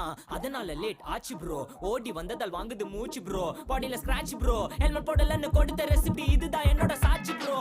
தான் அதனால லேட் ஆச்சு ப்ரோ ஓடி வந்ததால் வாங்குது மூச்சு ப்ரோ பாடியில ஸ்கிராட்ச் ப்ரோ ஹெல்மெட் போடலன்னு கொடுத்த ரெசிபி இதுதான் என்னோட சாட்சி ப்ரோ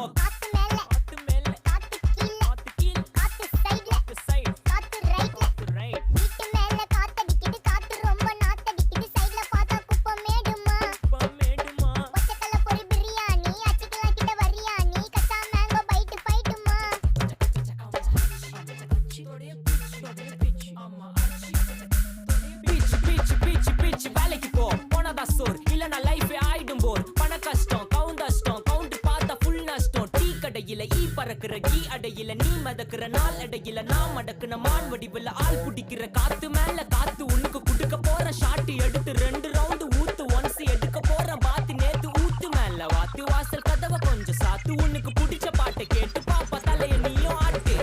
வேலைக்கு போ போனதான் சோர் இல்லனா லைஃபே ஆயிடும் போர் பண கஷ்டம் கவுண்டஷ்டம் கவுண்ட் பார்த்தா ஃபுல் நஷ்டம் டீ கடையில ஈ பறக்குற கீ அடையில நீ மதக்குற நாள் அடையில நான் மடக்குன மான் வடிவில் ஆள் பிடிக்கிற காத்து மேல காத்து உனக்கு குடுக்க போற ஷாட் எடுத்து 2 ரவுண்டு ஊத்து ஒன்ஸ் எடுக்க போற பாத்து நேத்து ஊத்து மேல வாத்து வாசல் கதவை கொஞ்சம் சாத்து உனக்கு பிடிச்ச பாட்டை கேட்டு பாப்பா தலைய நீயும் ஆட்டு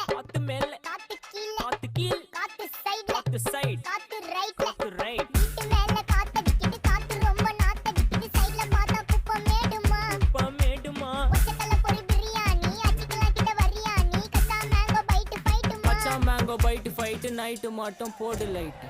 காத்து மேல காத்து கீழ் காத்து சைடு காத்து ரைட் வீட்டு மேல காத்தடிக்குது காத்து ரொம்ப நாத்தடிக்குது சைடுல பார்த்தா குப்பை மேடுமா ஒச்சக்கல்ல பொரி பிரியாணி அச்சிக்கலாம் கிட்ட வரியாணி கச்சா மேங்கோ பைட் ஃபைட் நைட்டு மட்டும் போடு லைட்